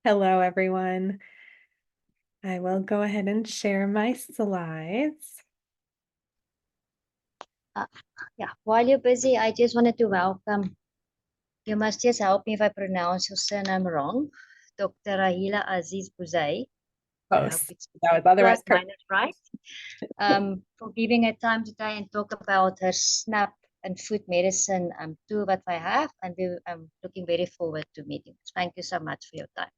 Hello, everyone. I will go ahead and share my slides. Uh, yeah, while you're busy, I just wanted to welcome, you must just help me if I pronounce your surname wrong, Dr. Rahela Aziz-Bose. I hope Post. it's That was otherwise plus correct. minus right. For giving her time today and talk about her SNAP and food medicine tool that I have, and I'm looking very forward to meeting. Thank you so much for your time.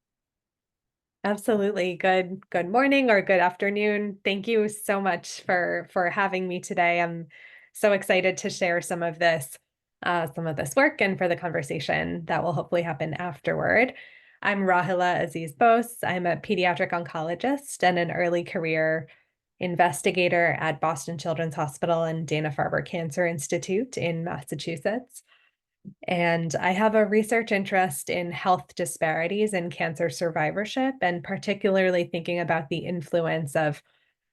Absolutely. Good morning or good afternoon. Thank you so much for having me today. I'm so excited to share some of this work and for the conversation that will hopefully happen afterward. I'm Rahela Aziz-Bose. I'm a pediatric oncologist and an early career investigator at Boston Children's Hospital and Dana-Farber Cancer Institute in Massachusetts. And I have a research interest in health disparities in cancer survivorship, and particularly thinking about the influence of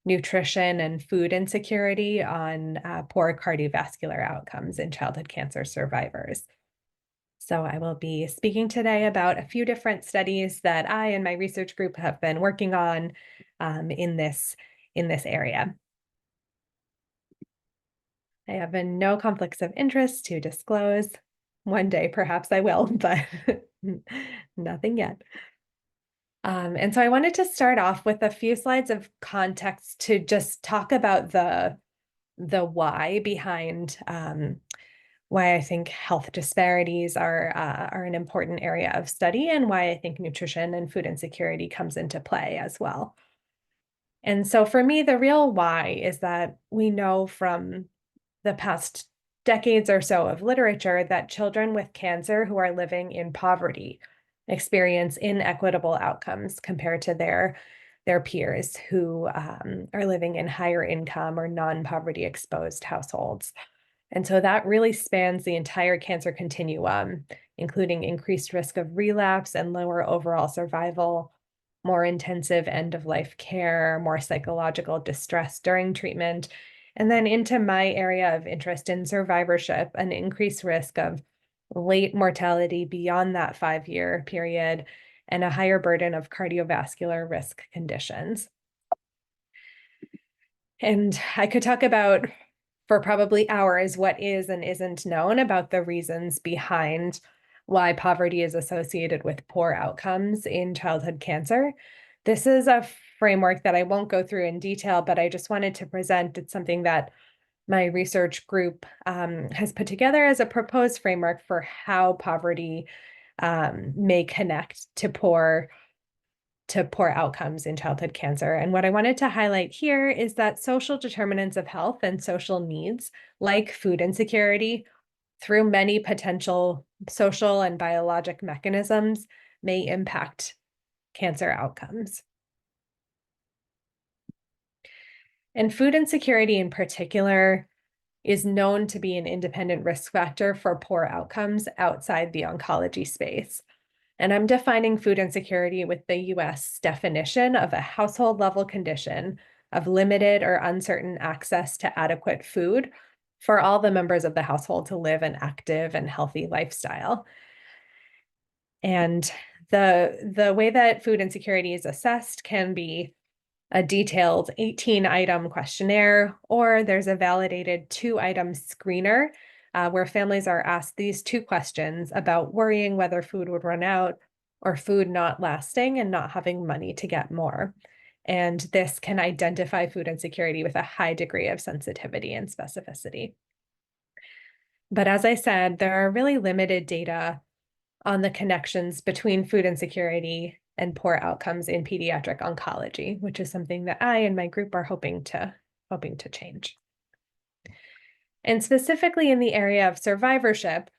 nutrition and food insecurity on poor cardiovascular outcomes in childhood cancer survivors. So I will be speaking today about a few different studies that I and my research group have been working on in this area. I have no conflicts of interest to disclose. One day, perhaps I will, but nothing yet. And so I wanted to start off with a few slides of context to just talk about the why behind why I think health disparities are an important area of study, and why I think nutrition and food insecurity comes into play as well. And so for me, the real why is that we know from the past decades or so of literature that children with cancer who are living in poverty experience inequitable outcomes compared to their peers who are living in higher income or non-poverty exposed households. And so that really spans the entire cancer continuum, including increased risk of relapse and lower overall survival, more intensive end-of-life care, more psychological distress during treatment, and then into my area of interest in survivorship, an increased risk of late mortality beyond that 5-year period, and a higher burden of cardiovascular risk conditions. And I could talk about for probably hours what is and isn't known about the reasons behind why poverty is associated with poor outcomes in childhood cancer. This is a framework that I won't go through in detail, but I just wanted to present. It's something that my research group has put together as a proposed framework for how poverty may connect to poor outcomes in childhood cancer. And what I wanted to highlight here is that social determinants of health and social needs, like food insecurity, through many potential social and biologic mechanisms, may impact cancer outcomes. And food insecurity in particular is known to be an independent risk factor for poor outcomes outside the oncology space. And I'm defining food insecurity with the US definition of a household level condition of limited or uncertain access to adequate food for all the members of the household to live an active and healthy lifestyle. And the way that food insecurity is assessed can be a detailed 18-item questionnaire, or there's a validated 2-item screener where families are asked these 2 questions about worrying whether food would run out or food not lasting and not having money to get more. And this can identify food insecurity with a high degree of sensitivity and specificity. But as I said, there are really limited data on the connections between food insecurity and poor outcomes in pediatric oncology, which is something that I and my group are hoping to change. And specifically in the area of survivorship,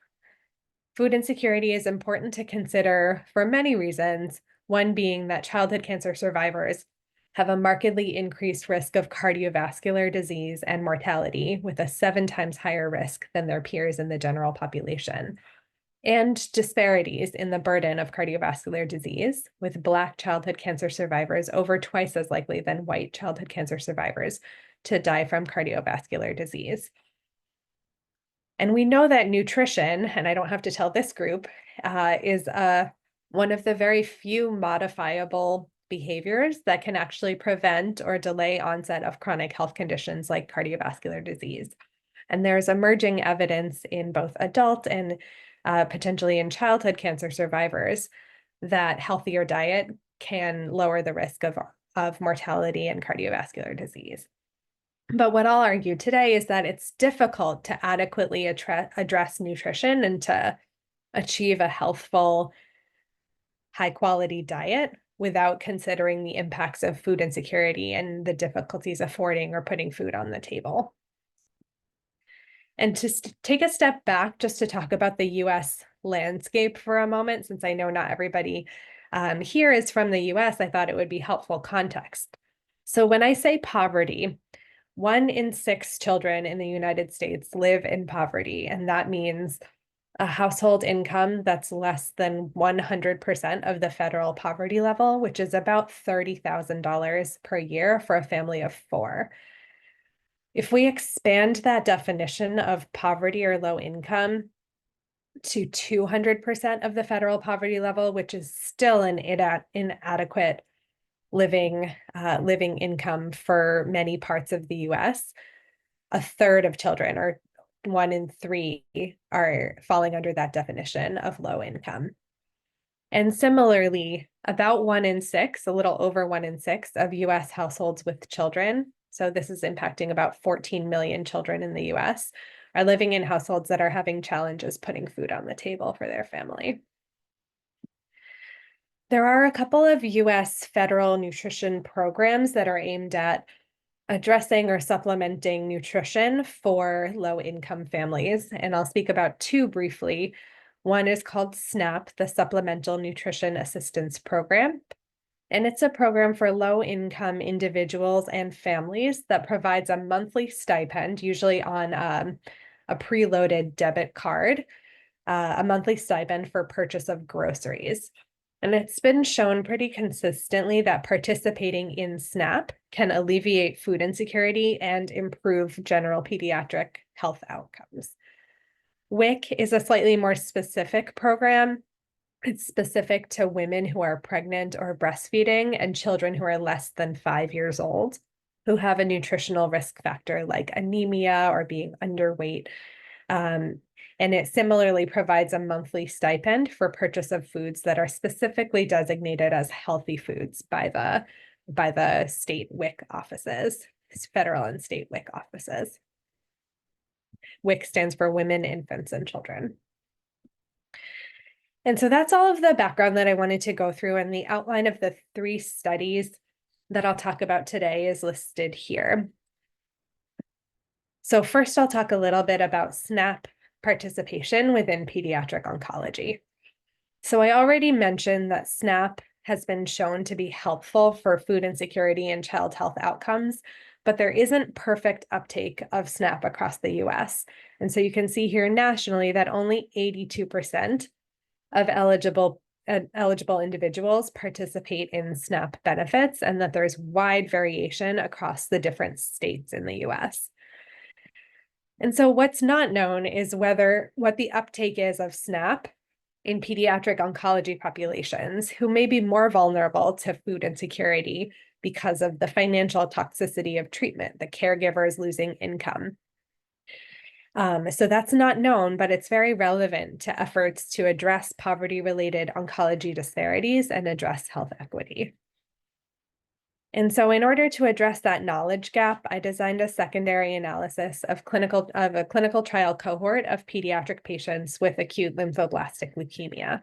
food insecurity is important to consider for many reasons, one being that childhood cancer survivors have a markedly increased risk of cardiovascular disease and mortality, with a 7 times higher risk than their peers in the general population, and disparities in the burden of cardiovascular disease, with Black childhood cancer survivors over twice as likely than white childhood cancer survivors to die from cardiovascular disease. And we know that nutrition, and I don't have to tell this group, is one of the very few modifiable behaviors that can actually prevent or delay onset of chronic health conditions like cardiovascular disease. And there's emerging evidence in both adult and potentially in childhood cancer survivors that healthier diet can lower the risk of mortality and cardiovascular disease. But what I'll argue today is that it's difficult to adequately address nutrition and to achieve a healthful, high-quality diet without considering the impacts of food insecurity and the difficulties affording or putting food on the table. And to take a step back just to talk about the US landscape for a moment, since I know not everybody here is from the US, I thought it would be helpful context. So when I say poverty, 1 in 6 children in the United States live in poverty, and that means a household income that's less than 100% of the federal poverty level, which is about $30,000 per year for a family of 4. If we expand that definition of poverty or low income to 200% of the federal poverty level, which is still an inadequate living income for many parts of the US, a third of children, or 1 in 3, are falling under that definition of low income. And similarly, about 1 in 6, a little over 1 in 6 of US households with children, so this is impacting about 14 million children in the US, are living in households that are having challenges putting food on the table for their family. There are a couple of US federal nutrition programs that are aimed at addressing or supplementing nutrition for low-income families, and I'll speak about 2 briefly. One is called SNAP, the Supplemental Nutrition Assistance Program, and it's a program for low-income individuals and families that provides a monthly stipend, usually on a preloaded debit card, a monthly stipend for purchase of groceries. And it's been shown pretty consistently that participating in SNAP can alleviate food insecurity and improve general pediatric health outcomes. WIC is a slightly more specific program. It's specific to women who are pregnant or breastfeeding and children who are less than 5 years old who have a nutritional risk factor like anemia or being underweight. And it similarly provides a monthly stipend for purchase of foods that are specifically designated as healthy foods by the state WIC offices, federal and state WIC offices. WIC stands for Women, Infants, and Children. And so that's all of the background that I wanted to go through, and the outline of the 3 studies that I'll talk about today is listed here. So first, I'll talk a little bit about SNAP participation within pediatric oncology. So I already mentioned that SNAP has been shown to be helpful for food insecurity and child health outcomes, but there isn't perfect uptake of SNAP across the US. And so you can see here nationally that only 82% of eligible individuals participate in SNAP benefits, and that there's wide variation across the different states in the US. And so what's not known is what the uptake is of SNAP in pediatric oncology populations who may be more vulnerable to food insecurity because of the financial toxicity of treatment, the caregivers losing income. So that's not known, but it's very relevant to efforts to address poverty-related oncology disparities and address health equity. And so in order to address that knowledge gap, I designed a secondary analysis of a clinical trial cohort of pediatric patients with acute lymphoblastic leukemia.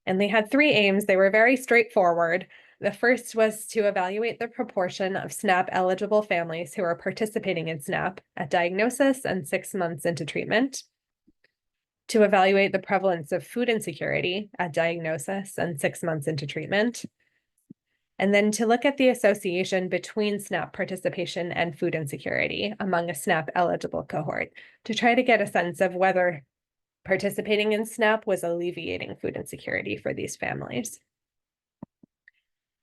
And they had 3 aims. They were very straightforward. The first was to evaluate the proportion of SNAP-eligible families who are participating in SNAP at diagnosis and 6 months into treatment, to evaluate the prevalence of food insecurity at diagnosis and 6 months into treatment, and then to look at the association between SNAP participation and food insecurity among a SNAP-eligible cohort to try to get a sense of whether participating in SNAP was alleviating food insecurity for these families.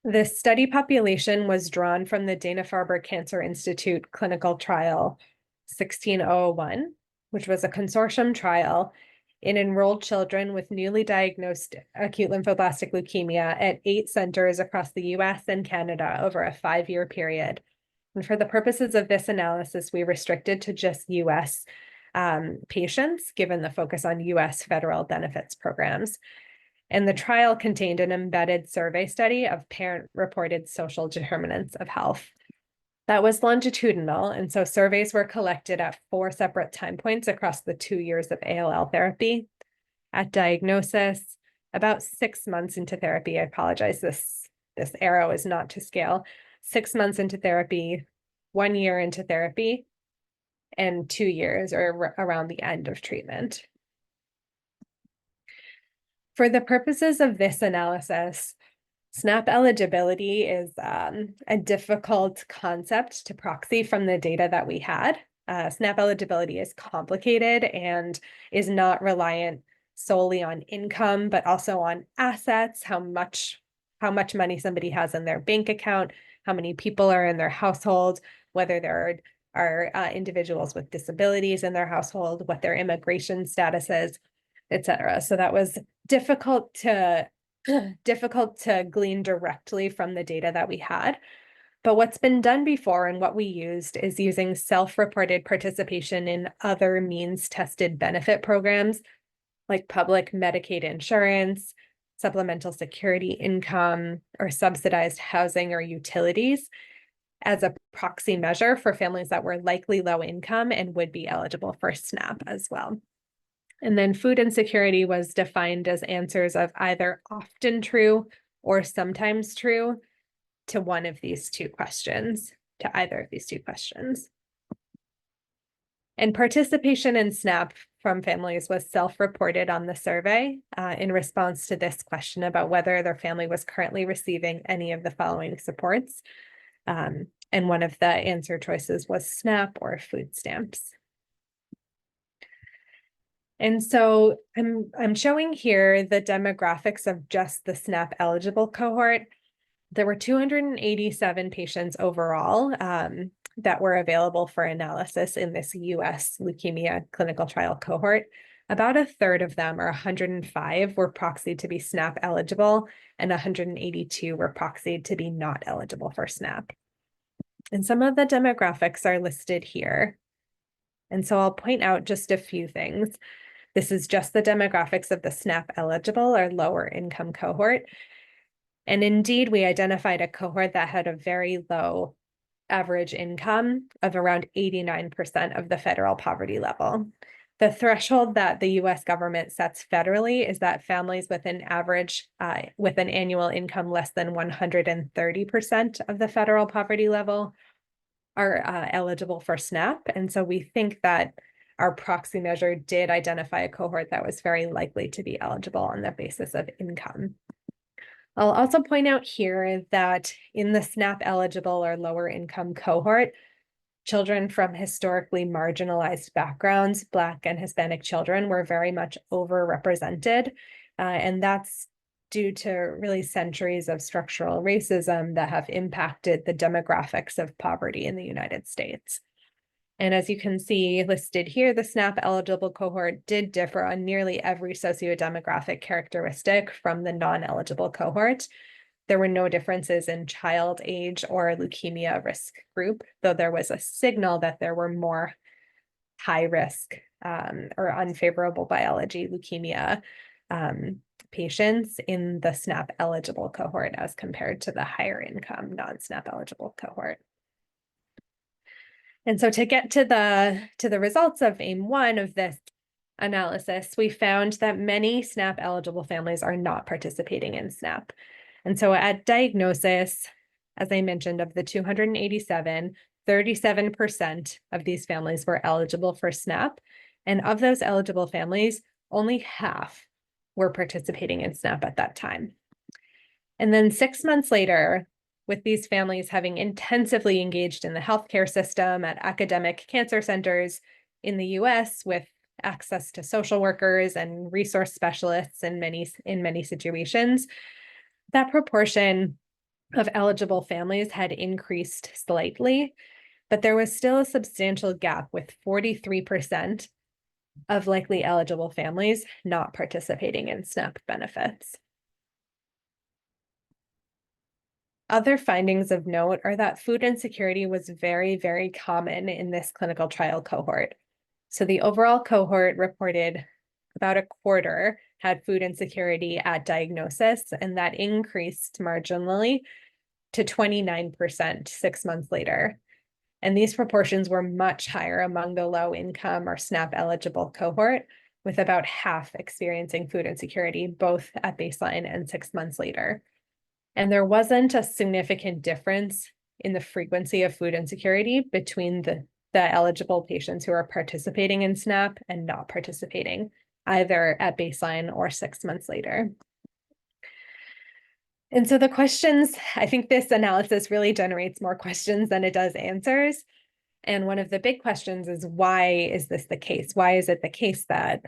This study population was drawn from the Dana-Farber Cancer Institute clinical trial 16001, which was a consortium trial in enrolled children with newly diagnosed acute lymphoblastic leukemia at 8 centers across the US and Canada over a 5-year period. And for the purposes of this analysis, we restricted to just US patients, given the focus on US federal benefits programs. And the trial contained an embedded survey study of parent-reported social determinants of health. That was longitudinal, and so surveys were collected at 4 separate time points across the 2 years of ALL therapy. At diagnosis, about 6 months into therapy, I apologize, this arrow is not to scale, 6 months into therapy, 1 year into therapy, and 2 years or around the end of treatment. For the purposes of this analysis, SNAP eligibility is a difficult concept to proxy from the data that we had. SNAP eligibility is complicated and is not reliant solely on income, but also on assets, how much money somebody has in their bank account, how many people are in their household, whether there are individuals with disabilities in their household, what their immigration status is, et cetera. So that was difficult to glean directly from the data that we had. But what's been done before and what we used is using self-reported participation in other means-tested benefit programs like public Medicaid insurance, supplemental security income, or subsidized housing or utilities as a proxy measure for families that were likely low income and would be eligible for SNAP as well. And then food insecurity was defined as answers of either often true or sometimes true to either of these two questions. And participation in SNAP from families was self-reported on the survey in response to this question about whether their family was currently receiving any of the following supports. And one of the answer choices was SNAP or food stamps. And so I'm showing here the demographics of just the SNAP eligible cohort. There were 287 patients overall that were available for analysis in this US leukemia clinical trial cohort. About a third of them, or 105, were proxied to be SNAP eligible, and 182 were proxied to be not eligible for SNAP. And some of the demographics are listed here. And so I'll point out just a few things. This is just the demographics of the SNAP eligible or lower income cohort. And indeed, we identified a cohort that had a very low average income of around 89% of the federal poverty level. The threshold that the US government sets federally is that families with an average, with an annual income less than 130% of the federal poverty level are eligible for SNAP. And so we think that our proxy measure did identify a cohort that was very likely to be eligible on the basis of income. I'll also point out here that in the SNAP eligible or lower income cohort, children from historically marginalized backgrounds, Black and Hispanic children, were very much overrepresented. And that's due to really centuries of structural racism that have impacted the demographics of poverty in the United States. And as you can see listed here, the SNAP eligible cohort did differ on nearly every sociodemographic characteristic from the non-eligible cohort. There were no differences in child age or leukemia risk group, though there was a signal that there were more high risk or unfavorable biology leukemia patients in the SNAP eligible cohort as compared to the higher income non-SNAP eligible cohort. And so to get to the results of AIM-1 of this analysis, we found that many SNAP eligible families are not participating in SNAP. And so at diagnosis, as I mentioned, of the 287, 37% of these families were eligible for SNAP. And of those eligible families, only half were participating in SNAP at that time. And then 6 months later, with these families having intensively engaged in the healthcare system at academic cancer centers in the US with access to social workers and resource specialists in many situations, that proportion of eligible families had increased slightly, but there was still a substantial gap with 43% of likely eligible families not participating in SNAP benefits. Other findings of note are that food insecurity was very, very common in this clinical trial cohort. So the overall cohort reported about a quarter had food insecurity at diagnosis, and that increased marginally to 29% 6 months later. And these proportions were much higher among the low income or SNAP eligible cohort, with about half experiencing food insecurity, both at baseline and 6 months later. And there wasn't a significant difference in the frequency of food insecurity between the eligible patients who are participating in SNAP and not participating, either at baseline or 6 months later. And so the questions, I think this analysis really generates more questions than it does answers. And one of the big questions is, why is this the case? Why is it the case that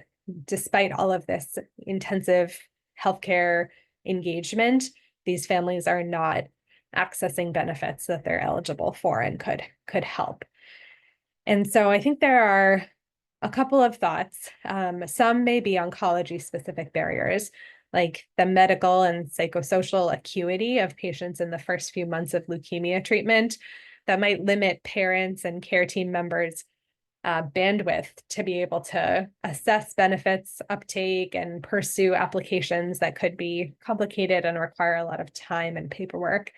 despite all of this intensive healthcare engagement, these families are not accessing benefits that they're eligible for and could help? And so I think there are a couple of thoughts. Some may be oncology specific barriers, like the medical and psychosocial acuity of patients in the first few months of leukemia treatment that might limit parents and care team members' bandwidth to be able to assess benefits uptake and pursue applications that could be complicated and require a lot of time and paperwork.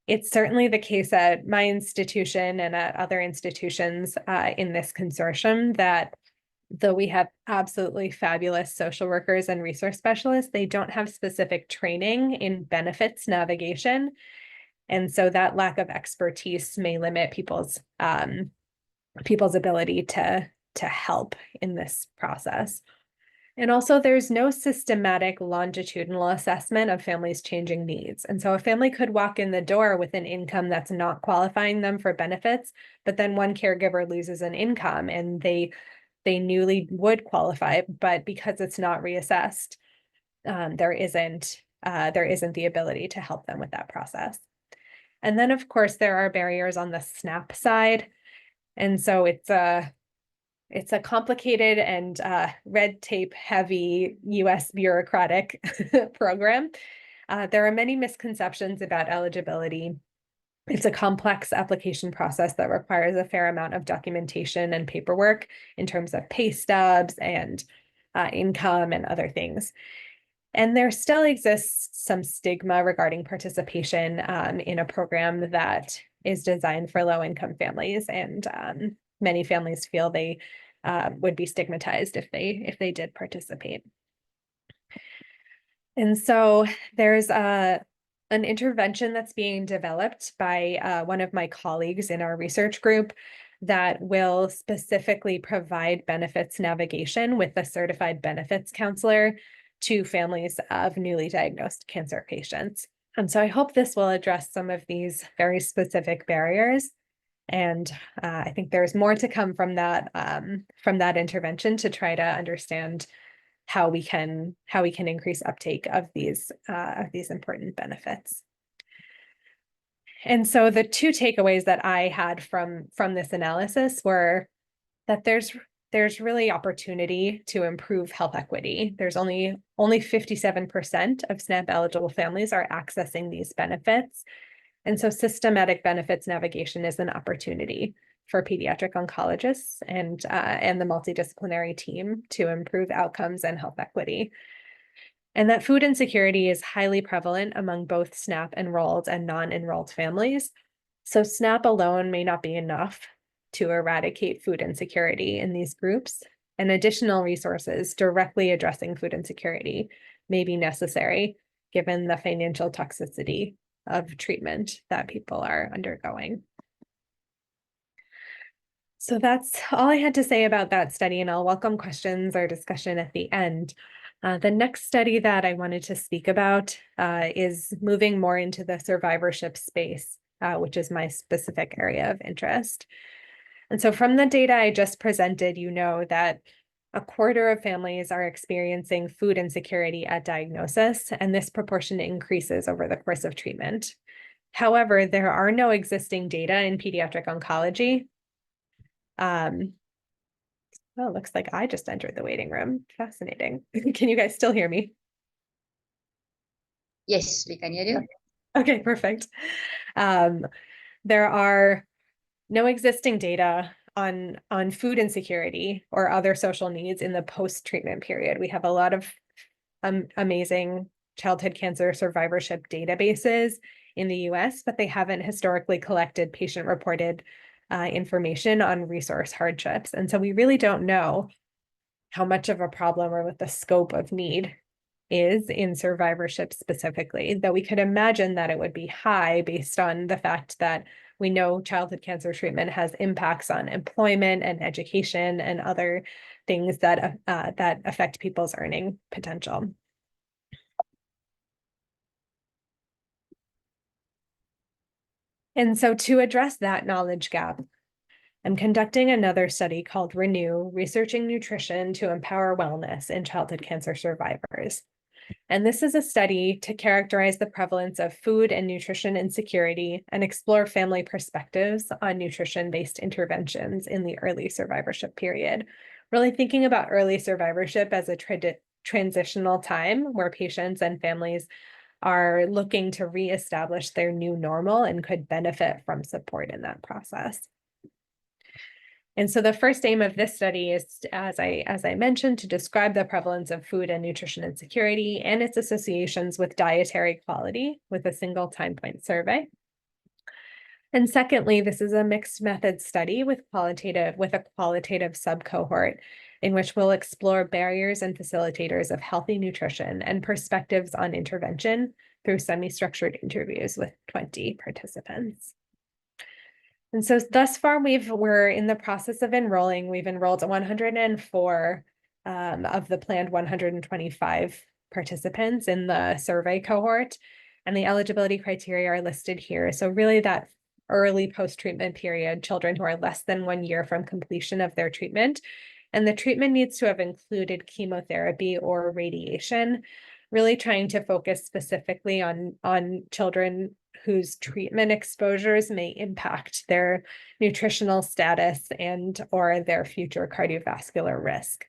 It's certainly the case at my institution and at other institutions in this consortium that though we have absolutely fabulous social workers and resource specialists, they don't have specific training in benefits navigation. And so that lack of expertise may limit people's ability to help in this process. And also, there's no systematic longitudinal assessment of families' changing needs. And so a family could walk in the door with an income that's not qualifying them for benefits, but then one caregiver loses an income and they newly would qualify, but because it's not reassessed, there isn't the ability to help them with that process. And then, of course, there are barriers on the SNAP side. And so it's a complicated and red tape heavy US bureaucratic program. There are many misconceptions about eligibility. It's a complex application process that requires a fair amount of documentation and paperwork in terms of pay stubs and income and other things. And there still exists some stigma regarding participation in a program that is designed for low-income families, and many families feel they would be stigmatized if they did participate. And so there's an intervention that's being developed by one of my colleagues in our research group that will specifically provide benefits navigation with a certified benefits counselor to families of newly diagnosed cancer patients. And so I hope this will address some of these very specific barriers. And I think there's more to come from that intervention to try to understand how we can increase uptake of these important benefits. And so the two takeaways that I had from this analysis were that there's really opportunity to improve health equity. There's only 57% of SNAP eligible families are accessing these benefits. And so systematic benefits navigation is an opportunity for pediatric oncologists and the multidisciplinary team to improve outcomes and health equity. And that food insecurity is highly prevalent among both SNAP enrolled and non-enrolled families. So SNAP alone may not be enough to eradicate food insecurity in these groups, and additional resources directly addressing food insecurity may be necessary given the financial toxicity of treatment that people are undergoing. So that's all I had to say about that study, and I'll welcome questions or discussion at the end. The next study that I wanted to speak about is moving more into the survivorship space, which is my specific area of interest. And so from the data I just presented, you know that a quarter of families are experiencing food insecurity at diagnosis, and this proportion increases over the course of treatment. However, there are no existing data in pediatric oncology Oh, it looks like I just entered the waiting room. Fascinating. Can you guys still hear me? Yes, we can hear you. Okay, perfect. Um, there are no existing data on food insecurity or other social needs in the post-treatment period. We have a lot of amazing childhood cancer survivorship databases in the US, but they haven't historically collected patient-reported information on resource hardships. And so we really don't know how much of a problem or what the scope of need is in survivorship specifically, though we could imagine that it would be high based on the fact that we know childhood cancer treatment has impacts on employment and education and other things that affect people's earning potential. And so to address that knowledge gap, I'm conducting another study called Renew, Researching Nutrition to Empower Wellness in Childhood Cancer Survivors. And this is a study to characterize the prevalence of food and nutrition insecurity and explore family perspectives on nutrition-based interventions in the early survivorship period. Really thinking about early survivorship as a transitional time where patients and families are looking to reestablish their new normal and could benefit from support in that process. And so the first aim of this study is, as I mentioned, to describe the prevalence of food and nutrition insecurity and its associations with dietary quality with a single time point survey. And secondly, this is a mixed method study with a qualitative subcohort in which we'll explore barriers and facilitators of healthy nutrition and perspectives on intervention through semi-structured interviews with 20 participants. And so thus far, we're in the process of enrolling. We've enrolled 104 of the planned 125 participants in the survey cohort, and the eligibility criteria are listed here. So really that early post-treatment period, children who are less than 1 year from completion of their treatment, and the treatment needs to have included chemotherapy or radiation, really trying to focus specifically on children whose treatment exposures may impact their nutritional status and or their future cardiovascular risk.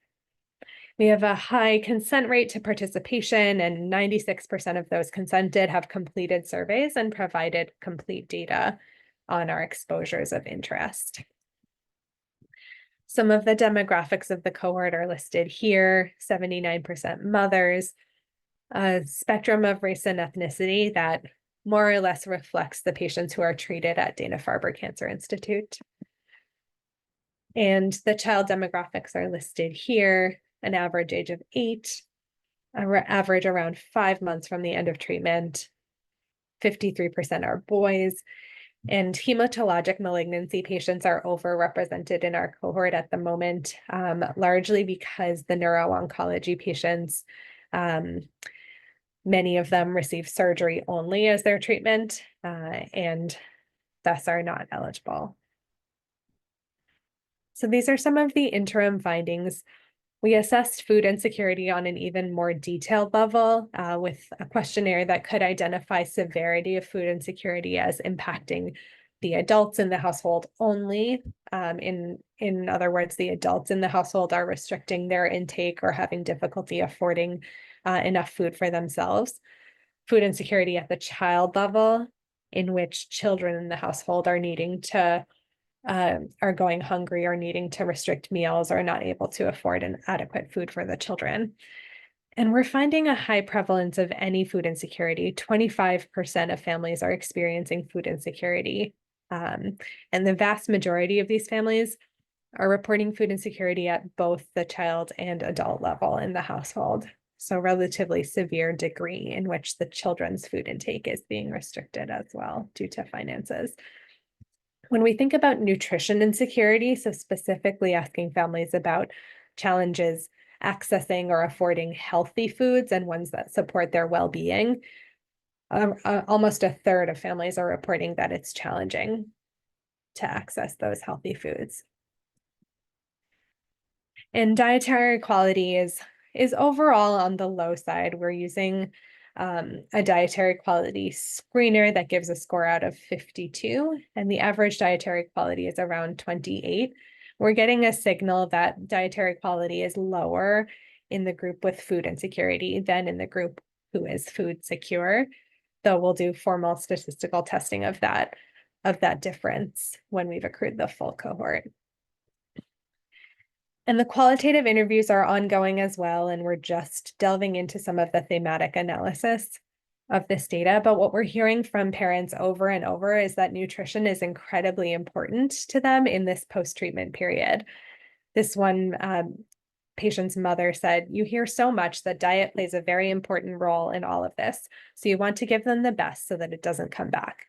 We have a high consent rate to participation, and 96% of those consented have completed surveys and provided complete data on our exposures of interest. Some of the demographics of the cohort are listed here: 79% mothers, a spectrum of race and ethnicity that more or less reflects the patients who are treated at Dana-Farber Cancer Institute. And the child demographics are listed here: an average age of 8, average around 5 months from the end of treatment, 53% are boys, and hematologic malignancy patients are overrepresented in our cohort at the moment, largely because the neuro-oncology patients, many of them receive surgery only as their treatment, and thus are not eligible. So these are some of the interim findings. We assessed food insecurity on an even more detailed level with a questionnaire that could identify severity of food insecurity as impacting the adults in the household only. In other words, the adults in the household are restricting their intake or having difficulty affording enough food for themselves. Food insecurity at the child level, in which children in the household are needing to are going hungry or needing to restrict meals or not able to afford an adequate food for the children. And we're finding a high prevalence of any food insecurity. 25% of families are experiencing food insecurity. And the vast majority of these families are reporting food insecurity at both the child and adult level in the household. So relatively severe degree in which the children's food intake is being restricted as well due to finances. When we think about nutrition insecurity, so specifically asking families about challenges accessing or affording healthy foods and ones that support their well-being, almost a third of families are reporting that it's challenging to access those healthy foods. And dietary quality is overall on the low side. We're using a dietary quality screener that gives a score out of 52, and the average dietary quality is around 28, we're getting a signal that dietary quality is lower in the group with food insecurity than in the group who is food secure, though we'll do formal statistical testing of that difference when we've accrued the full cohort. And the qualitative interviews are ongoing as well, and we're just delving into some of the thematic analysis of this data. But what we're hearing from parents over and over is that nutrition is incredibly important to them in this post-treatment period. This one patient's mother said, "You hear so much that diet plays a very important role in all of this. So you want to give them the best so that it doesn't come back.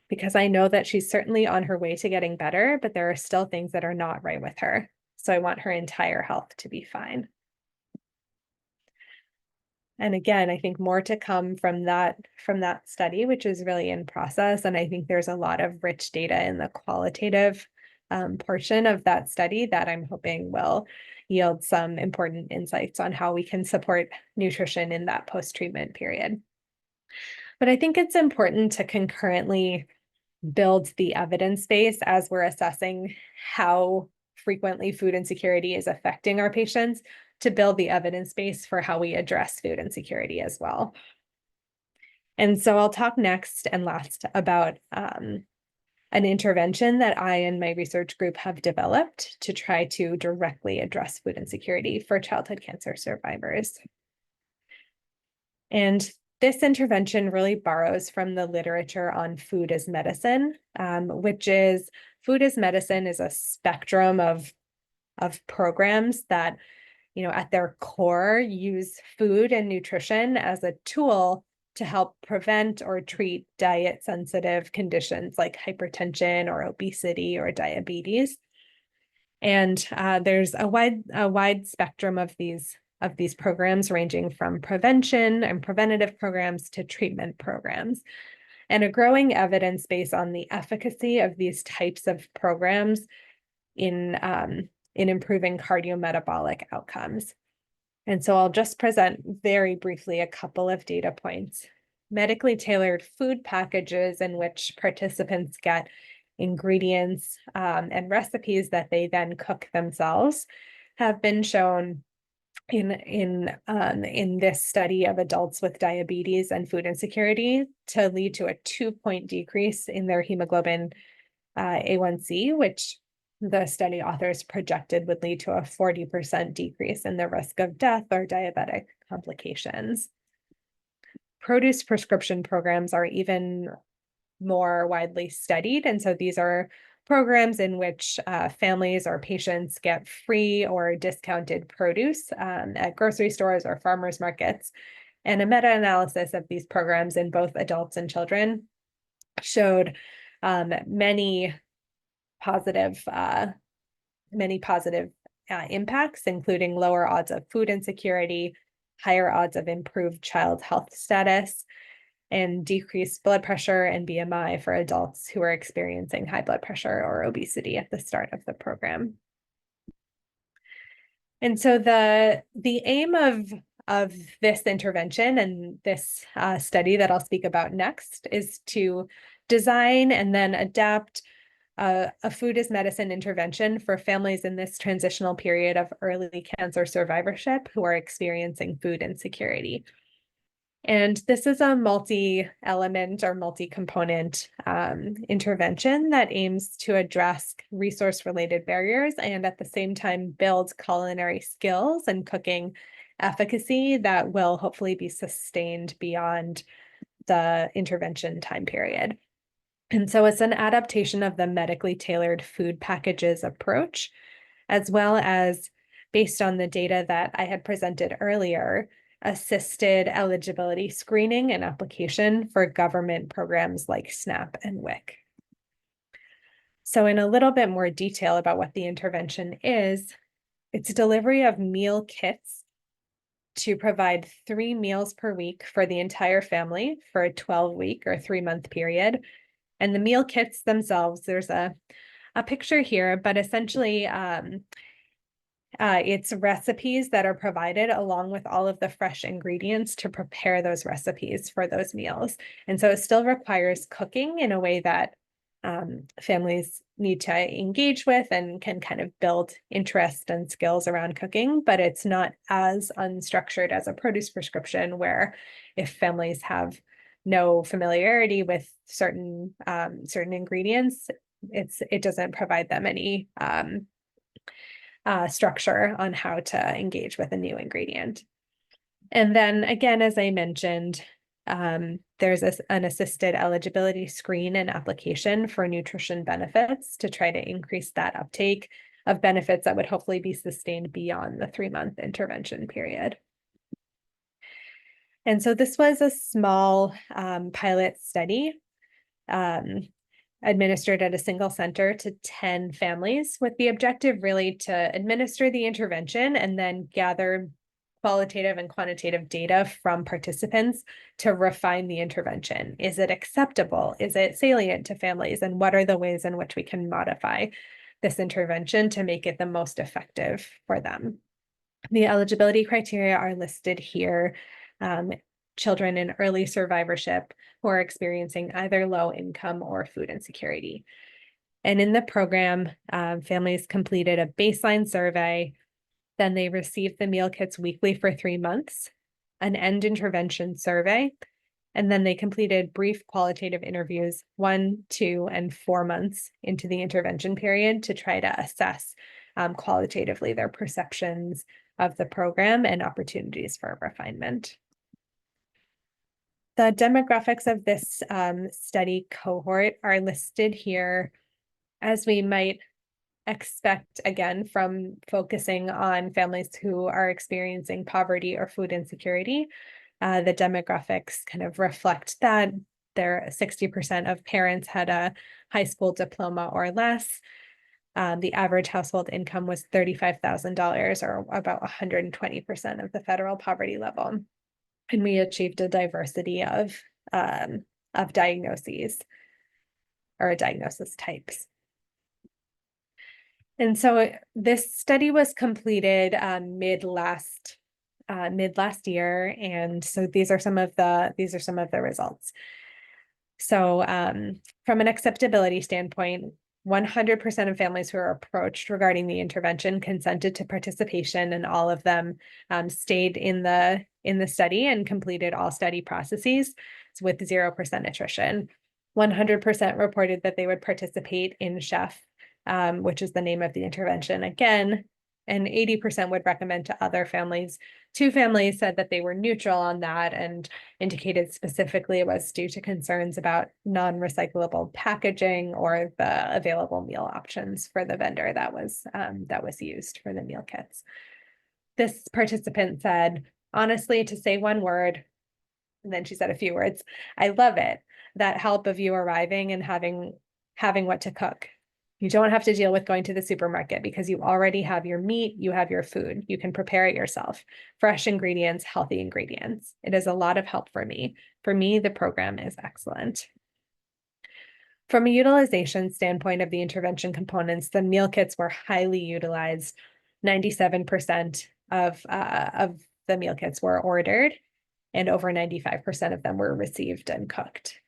Because I know that she's certainly on her way to getting better, but there are still things that are not right with her. So I want her entire health to be fine." And again, I think more to come from that study, which is really in process. And I think there's a lot of rich data in the qualitative portion of that study that I'm hoping will yield some important insights on how we can support nutrition in that post-treatment period. But I think it's important to concurrently build the evidence base as we're assessing how frequently food insecurity is affecting our patients, to build the evidence base for how we address food insecurity as well. And so I'll talk next and last about an intervention that I and my research group have developed to try to directly address food insecurity for childhood cancer survivors. And this intervention really borrows from the literature on food as medicine, which is food as medicine is a spectrum of programs that, at their core, use food and nutrition as a tool to help prevent or treat diet-sensitive conditions like hypertension or obesity or diabetes. And there's a wide spectrum of these programs, ranging from prevention and preventative programs to treatment programs, and a growing evidence base on the efficacy of these types of programs in improving cardiometabolic outcomes. And so I'll just present very briefly a couple of data points. Medically tailored food packages in which participants get ingredients and recipes that they then cook themselves have been shown in this study of adults with diabetes and food insecurity to lead to a 2-point decrease in their hemoglobin A1C, which the study authors projected would lead to a 40% decrease in the risk of death or diabetic complications. Produce prescription programs are even more widely studied. And so these are programs in which families or patients get free or discounted produce at grocery stores or farmers markets. And a meta-analysis of these programs in both adults and children showed many positive impacts, including lower odds of food insecurity, higher odds of improved child health status, and decreased blood pressure and BMI for adults who are experiencing high blood pressure or obesity at the start of the program. And so the aim of this intervention and this study that I'll speak about next is to design and then adapt a food as medicine intervention for families in this transitional period of early cancer survivorship who are experiencing food insecurity. And this is a multi-element or multi-component intervention that aims to address resource-related barriers and at the same time build culinary skills and cooking efficacy that will hopefully be sustained beyond the intervention time period. And so it's an adaptation of the medically tailored food packages approach, as well as, based on the data that I had presented earlier, assisted eligibility screening and application for government programs like SNAP and WIC. So in a little bit more detail about what the intervention is, it's delivery of meal kits to provide 3 meals per week for the entire family for a 12-week or 3-month period. And the meal kits themselves, there's a picture here, but essentially it's recipes that are provided along with all of the fresh ingredients to prepare those recipes for those meals. And so it still requires cooking in a way that families need to engage with and can kind of build interest and skills around cooking, but it's not as unstructured as a produce prescription, where if families have no familiarity with certain ingredients, it doesn't provide them any structure on how to engage with a new ingredient. And then again, as I mentioned, there's an assisted eligibility screen and application for nutrition benefits to try to increase that uptake of benefits that would hopefully be sustained beyond the 3-month intervention period. And so this was a small pilot study administered at a single center to 10 families, with the objective really to administer the intervention and then gather qualitative and quantitative data from participants to refine the intervention. Is it acceptable? Is it salient to families? And what are the ways in which we can modify this intervention to make it the most effective for them? The eligibility criteria are listed here. Children in early survivorship who are experiencing either low income or food insecurity. And in the program, families completed a baseline survey. Then they received the meal kits weekly for 3 months, an end intervention survey, and then they completed brief qualitative interviews 1, 2, and 4 months into the intervention period to try to assess qualitatively their perceptions of the program and opportunities for refinement. The demographics of this study cohort are listed here, as we might expect, again, from focusing on families who are experiencing poverty or food insecurity. The demographics kind of reflect that. There, 60% of parents had a high school diploma or less. The average household income was $35,000, or about 120% of the federal poverty level. And we achieved a diversity of diagnoses or diagnosis types. And so this study was completed mid last year, and so these are some of the results. So from an acceptability standpoint, 100% of families who are approached regarding the intervention consented to participation, and all of them stayed in the study and completed all study processes with 0% attrition. 100% reported that they would participate in CHEF, which is the name of the intervention again, and 80% would recommend to other families. 2 families said that they were neutral on that and indicated specifically it was due to concerns about non-recyclable packaging or the available meal options for the vendor that was used for the meal kits. This participant said, honestly, to say one word, and then she said a few words, I love it, that help of you arriving and having what to cook. You don't have to deal with going to the supermarket because you already have your meat, you have your food, you can prepare it yourself. Fresh ingredients, healthy ingredients. It is a lot of help for me. For me, the program is excellent. From a utilization standpoint of the intervention components, the meal kits were highly utilized. 97% of the meal kits were ordered, and over 95% of them were received and cooked.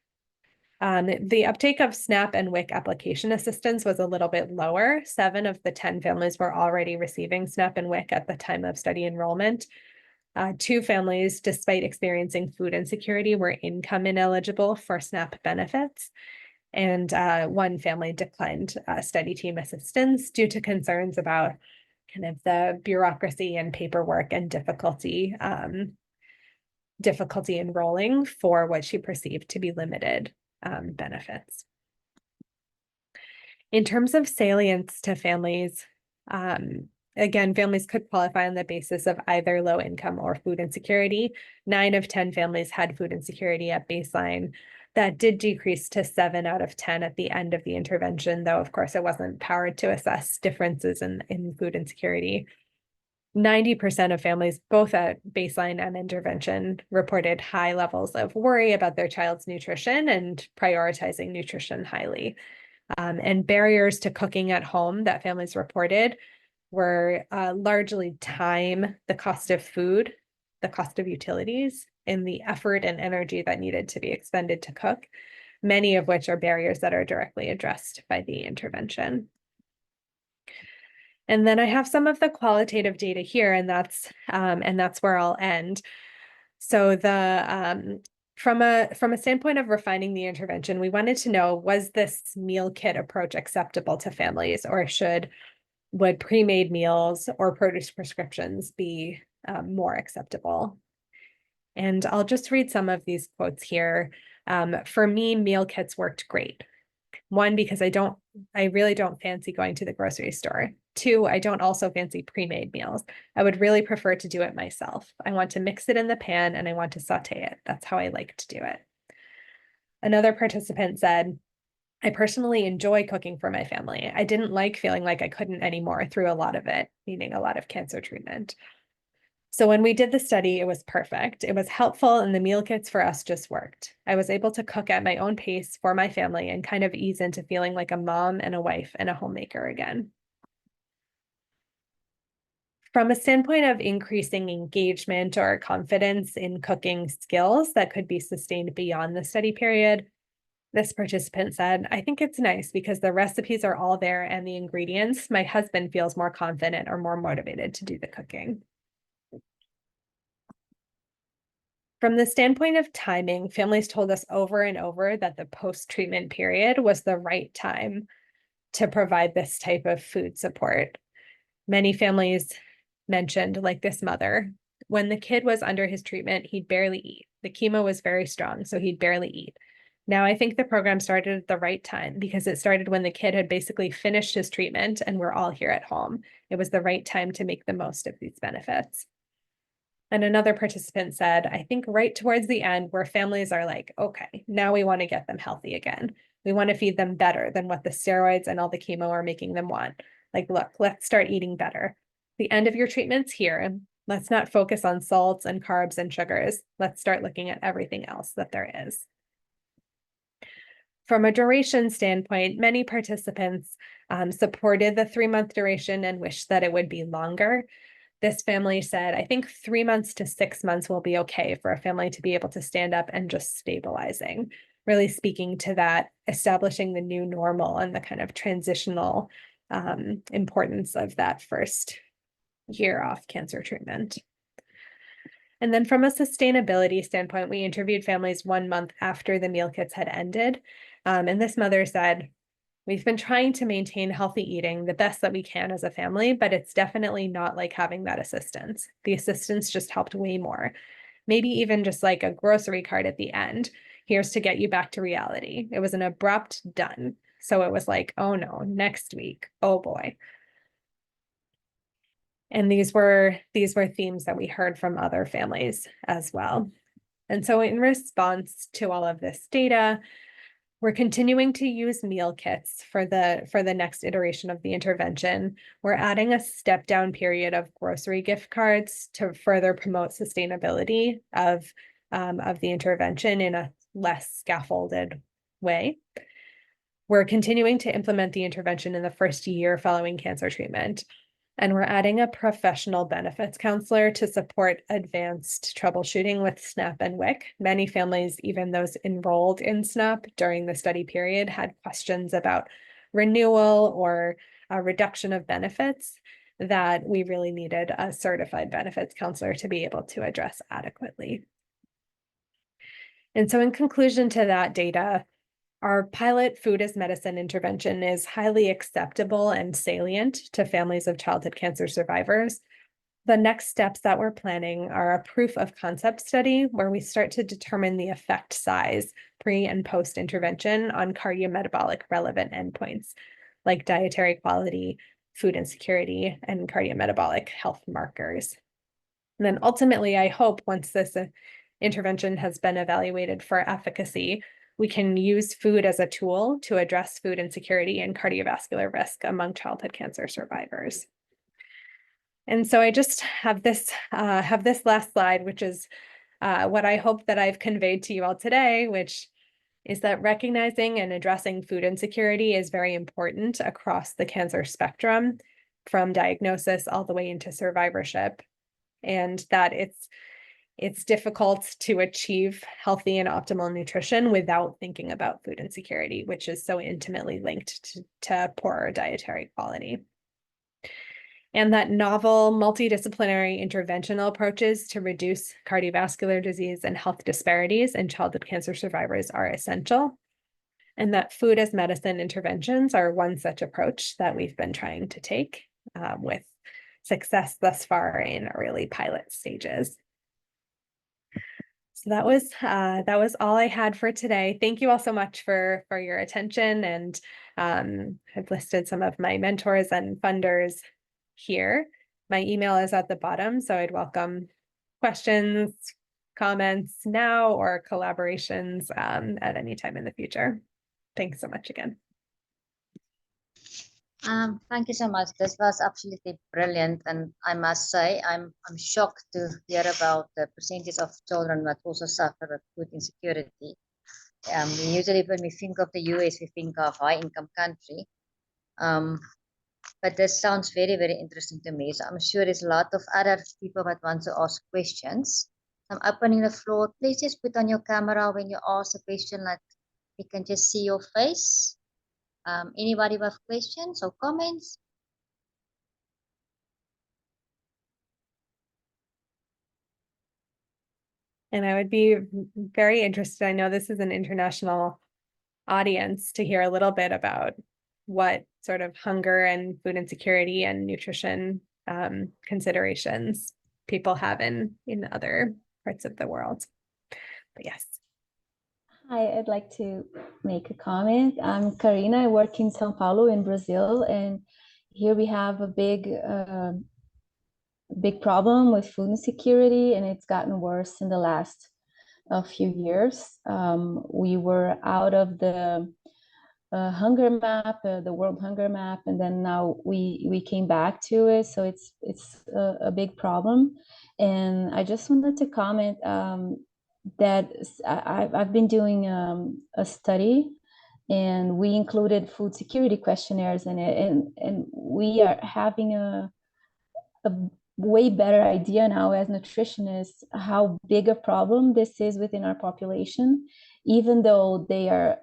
The uptake of SNAP and WIC application assistance was a little bit lower. 7 of the 10 families were already receiving SNAP and WIC at the time of study enrollment. 2 families, despite experiencing food insecurity, were income ineligible for SNAP benefits. And 1 family declined study team assistance due to concerns about kind of the bureaucracy and paperwork and difficulty enrolling for what she perceived to be limited benefits. In terms of salience to families, again, families could qualify on the basis of either low income or food insecurity. 9 of 10 families had food insecurity at baseline. That did decrease to 7 out of 10 at the end of the intervention, though, of course, it wasn't powered to assess differences in food insecurity. 90% of families, both at baseline and intervention, reported high levels of worry about their child's nutrition and prioritizing nutrition highly. And barriers to cooking at home that families reported were largely time, the cost of food, the cost of utilities, and the effort and energy that needed to be expended to cook. many of which are barriers that are directly addressed by the intervention. And then I have some of the qualitative data here, and that's where I'll end. So from a standpoint of refining the intervention, we wanted to know, was this meal kit approach acceptable to families, or would pre-made meals or produce prescriptions be more acceptable? And I'll just read some of these quotes here. For me, meal kits worked great. One, because I really don't fancy going to the grocery store. Two, I don't also fancy pre-made meals. I would really prefer to do it myself. I want to mix it in the pan and I want to saute it. That's how I like to do it. Another participant said, I personally enjoy cooking for my family. I didn't like feeling like I couldn't anymore through a lot of it, meaning a lot of cancer treatment. So when we did the study, it was perfect. It was helpful, and the meal kits for us just worked. I was able to cook at my own pace for my family and kind of ease into feeling like a mom and a wife and a homemaker again. From a standpoint of increasing engagement or confidence in cooking skills that could be sustained beyond the study period, this participant said, I think it's nice because the recipes are all there and the ingredients. My husband feels more confident or more motivated to do the cooking. From the standpoint of timing, families told us over and over that the post-treatment period was the right time to provide this type of food support. Many families mentioned, like this mother, when the kid was under his treatment, he'd barely eat. The chemo was very strong, so he'd barely eat. Now I think the program started at the right time because it started when the kid had basically finished his treatment and we're all here at home. It was the right time to make the most of these benefits. And another participant said, I think right towards the end where families are like, okay, now we want to get them healthy again. We want to feed them better than what the steroids and all the chemo are making them want. Like, look, let's start eating better. The end of your treatment's here. Let's not focus on salts and carbs and sugars. Let's start looking at everything else that there is. From a duration standpoint, many participants supported the 3-month duration and wished that it would be longer. This family said, I think 3 months to 6 months will be okay for a family to be able to stand up and just stabilizing, really speaking to that, establishing the new normal and the kind of transitional importance of that first year off cancer treatment. And then from a sustainability standpoint, we interviewed families 1 month after the meal kits had ended. And this mother said, we've been trying to maintain healthy eating the best that we can as a family, but it's definitely not like having that assistance. The assistance just helped way more. Maybe even just like a grocery cart at the end. Here's to get you back to reality. It was an abrupt done. So it was like, oh no, next week. Oh boy. And these were themes that we heard from other families as well. And so in response to all of this data, we're continuing to use meal kits for the next iteration of the intervention. We're adding a step down period of grocery gift cards to further promote sustainability of the intervention in a less scaffolded way. We're continuing to implement the intervention in the first year following cancer treatment. And we're adding a professional benefits counselor to support advanced troubleshooting with SNAP and WIC. Many families, even those enrolled in SNAP during the study period, had questions about renewal or a reduction of benefits that we really needed a certified benefits counselor to be able to address adequately. And so in conclusion to that data, our pilot food as medicine intervention is highly acceptable and salient to families of childhood cancer survivors. The next steps that we're planning are a proof of concept study where we start to determine the effect size pre and post intervention on cardiometabolic relevant endpoints like dietary quality, food insecurity, and cardiometabolic health markers. And then ultimately, I hope once this intervention has been evaluated for efficacy, we can use food as a tool to address food insecurity and cardiovascular risk among childhood cancer survivors. And so I just have this last slide, which is what I hope that I've conveyed to you all today, which is that recognizing and addressing food insecurity is very important across the cancer spectrum, from diagnosis all the way into survivorship, and that it's difficult to achieve healthy and optimal nutrition without thinking about food insecurity, which is so intimately linked to poorer dietary quality. And that novel multidisciplinary interventional approaches to reduce cardiovascular disease and health disparities in childhood cancer survivors are essential. And that food as medicine interventions are one such approach that we've been trying to take with success thus far in early pilot stages. So that was all I had for today. Thank you all so much for your attention, and I've listed some of my mentors and funders here. My email is at the bottom, so I'd welcome questions, comments now, or collaborations at any time in the future. Thanks so much again. Thank you so much. This was absolutely brilliant, and I must say I'm shocked to hear about the percentage of children that also suffer with food insecurity. Usually when we think of the US, we think of high-income country. But this sounds very, very interesting to me. So I'm sure there's a lot of other people that want to ask questions. I'm opening the floor. Please just put on your camera when you ask a question, like we can just see your face. Anybody with questions or comments? And I would be very interested. I know this is an international audience, to hear a little bit about what sort of hunger and food insecurity and nutrition considerations people have in other parts of the world. But yes. Hi, I'd like to make a comment. I'm Karina. I work in São Paulo in Brazil, and here we have a big problem with food insecurity, and it's gotten worse in the last few years. We were out of the hunger map, the world hunger map, and then now we came back to it. So it's a big problem, and I just wanted to comment that I've been doing a study, and we included food security questionnaires in it, and we are having a way better idea now as nutritionists how big a problem this is within our population, even though they are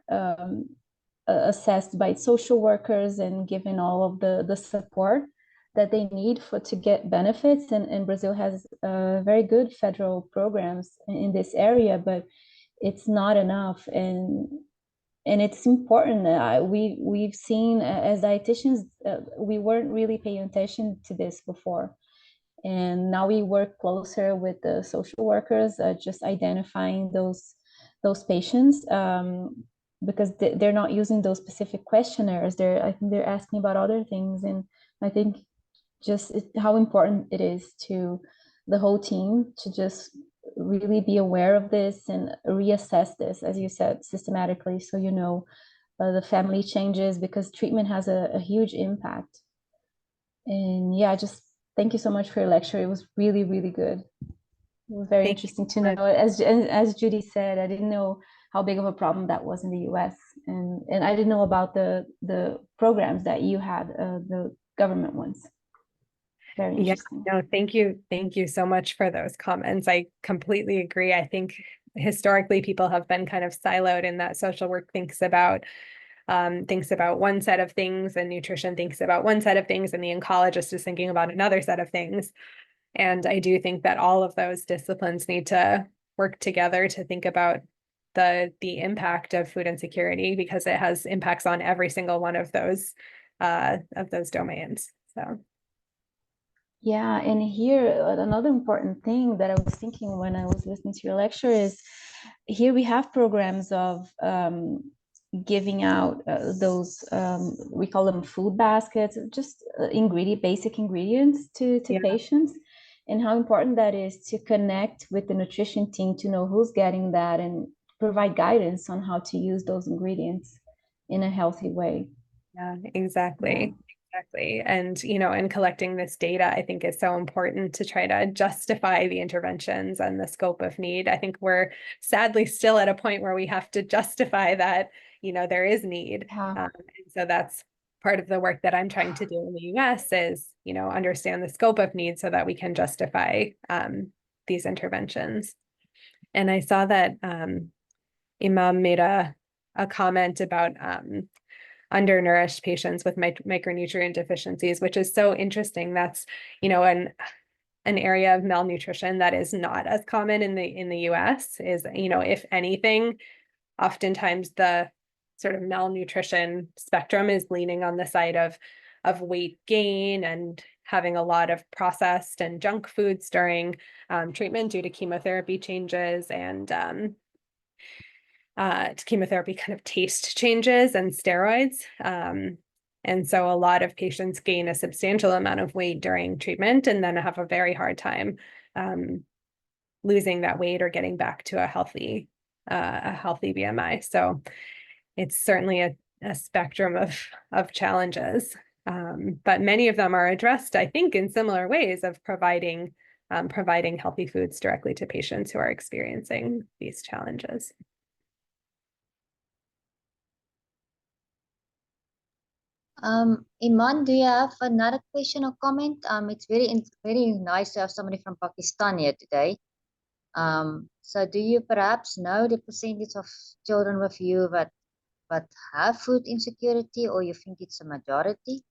assessed by social workers and given all of the support that they need to get benefits. And Brazil has very good federal programs in this area, but it's not enough. And it's important. We've seen as dietitians, we weren't really paying attention to this before. And now we work closer with the social workers, just identifying those patients, because they're not using those specific questionnaires. I think they're asking about other things. And I think just how important it is to the whole team to just really be aware of this and reassess this, as you said, systematically, so you know the family changes, because treatment has a huge impact. And yeah, just thank you so much for your lecture. It was really, really good. It was very interesting to know. As Judy said, I didn't know how big of a problem that was in the US. And I didn't know about the programs that you had, the government ones. Very interesting. Yeah, no, thank you. Thank you so much for those comments. I completely agree. I think historically people have been kind of siloed in that social work thinks about one set of things, and nutrition thinks about one set of things, and the oncologist is thinking about another set of things. And I do think that all of those disciplines need to work together to think about the impact of food insecurity, because it has impacts on every single one of those domains. So. Yeah, and here another important thing that I was thinking when I was listening to your lecture is, here we have programs of giving out those, we call them food baskets, just basic ingredients to patients, and how important that is to connect with the nutrition team to know who's getting that and provide guidance on how to use those ingredients in a healthy way. Yeah, exactly. Yeah. Exactly. And, and collecting this data, I think, is so important to try to justify the interventions and the scope of need. I think we're sadly still at a point where we have to justify that, there is need. And so that's part of the work that I'm trying to do in the US is, understand the scope of need so that we can justify these interventions. And I saw that Imam made a comment about undernourished patients with micronutrient deficiencies, which is so interesting. That's, you know, an area of malnutrition that is not as common in the US. Is, you know, if anything, oftentimes the sort of malnutrition spectrum is leaning on the side of weight gain and having a lot of processed and junk foods during treatment due to chemotherapy changes and chemotherapy kind of taste changes and steroids. And so a lot of patients gain a substantial amount of weight during treatment and then have a very hard time losing that weight or getting back to a healthy BMI. So it's certainly a spectrum of challenges, but many of them are addressed, I think, in similar ways of providing healthy foods directly to patients who are experiencing these challenges. Iman, do you have another question or comment? It's very nice to have somebody from Pakistan here today. So do you perhaps know the percentage of children with you that have food insecurity, or you think it's a majority?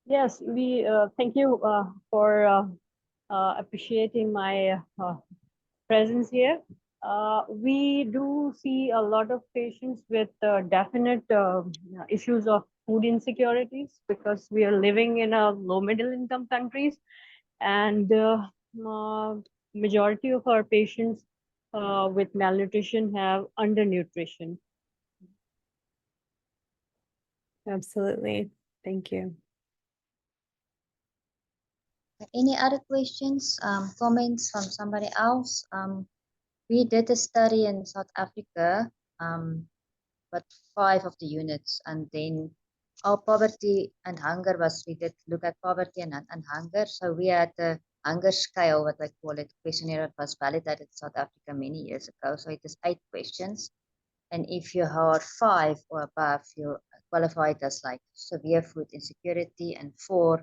Yes, we thank you for appreciating my presence here. We do see a lot of patients with definite issues of food insecurities because we are living in a low middle income countries, and majority of our patients with malnutrition have undernutrition. Absolutely. Thank you. Any other questions, comments from somebody else? We did a study in South Africa, but 5 of the units, and then our poverty and hunger we did look at poverty and hunger. So we had the hunger scale, what I call it, questionnaire that was validated in South Africa many years ago. So it is 8 questions. And if you are 5 or above, you're qualified as like severe food insecurity, and 4,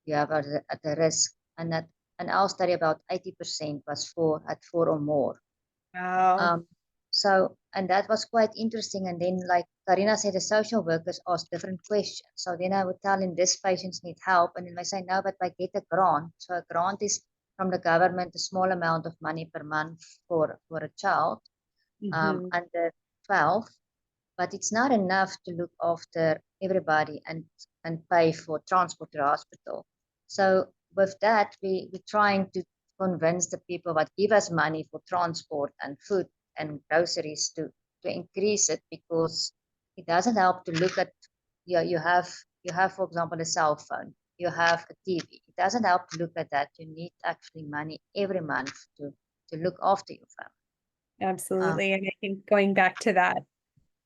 you have at the risk. And that, and our study, about 80% was at 4 or more. Wow. So, and that was quite interesting. And then, like Karina said, the social workers asked different questions. So then I would tell them, these patients need help. And then they say, no, but I get a grant. So a grant is from the government, a small amount of money per month for a child under 12. But it's not enough to look after everybody and pay for transport to the hospital. So with that, we're trying to convince the people that give us money for transport and food and groceries to increase it, because it doesn't help to look at, you have, for example, a cell phone, you have a TV. It doesn't help to look at that. You need actually money every month to look after your family. Absolutely. And I think going back to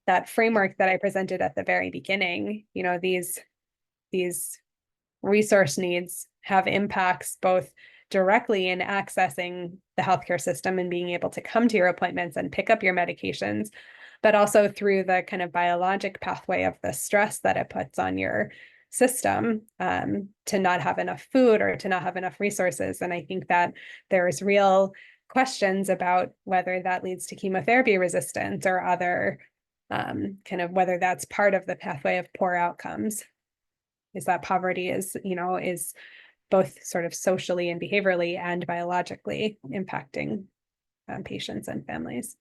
that framework that I presented at the very beginning, you know, these resource needs have impacts both directly in accessing the healthcare system and being able to come to your appointments and pick up your medications, but also through the kind of biologic pathway of the stress that it puts on your system to not have enough food or to not have enough resources. And I think that there's real questions about whether that leads to chemotherapy resistance or other kind of whether that's part of the pathway of poor outcomes. Is that poverty is both sort of socially and behaviorally and biologically impacting patients and families.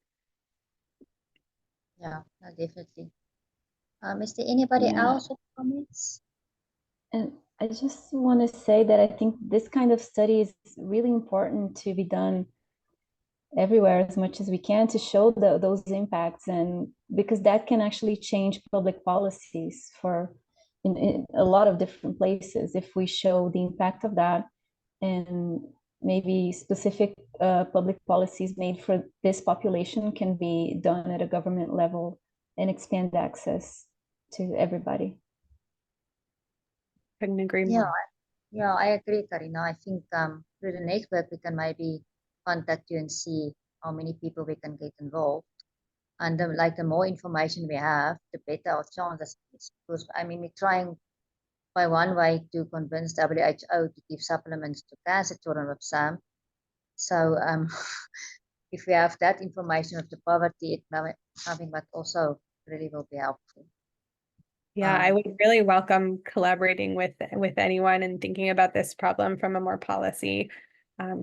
Yeah, definitely. Is there anybody else with comments? And I just want to say that I think this kind of study is really important to be done everywhere as much as we can to show those impacts, and because that can actually change public policies for in a lot of different places if we show the impact of that, and maybe specific public policies made for this population can be done at a government level and expand access to everybody. Couldn't agree more. Yeah, I agree, Karina. I think through the network we can maybe contact you and see how many people we can get involved. And the more information we have, the better our chances. Because I mean, we're trying by one way to convince WHO to give supplements to cancer children with SAM. So if we have that information of the poverty, something that also really will be helpful. Yeah, I would really welcome collaborating with anyone and thinking about this problem from a more policy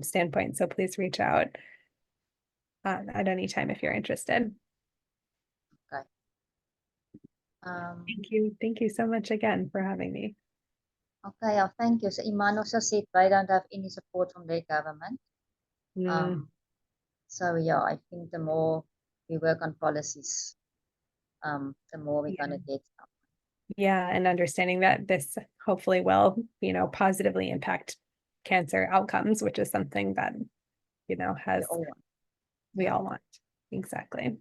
standpoint. So please reach out at any time if you're interested. Okay. Thank you so much again for having me. Okay, thank you. So Iman also said they don't have any support from their government. So yeah, I think the more we work on policies, the more we're gonna get. Yeah, and understanding that this hopefully will, positively impact cancer outcomes, which is something that, we all want. Exactly.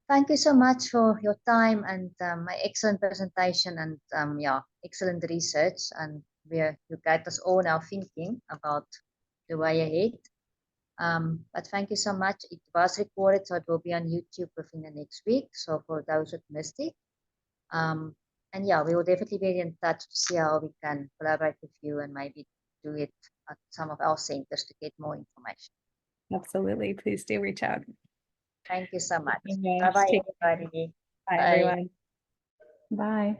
Thank you so much for your time and my excellent presentation and excellent research. And you got us all now thinking about the way ahead. But thank you so much. It was recorded, so it will be on YouTube within the next week. So for those who missed it, and yeah, we will definitely be in touch to see how we can collaborate with you and maybe do it at some of our centers to get more information. Absolutely. Please do reach out. Thank you so much. Bye-bye. Bye-bye, everybody. Bye, everyone. Bye.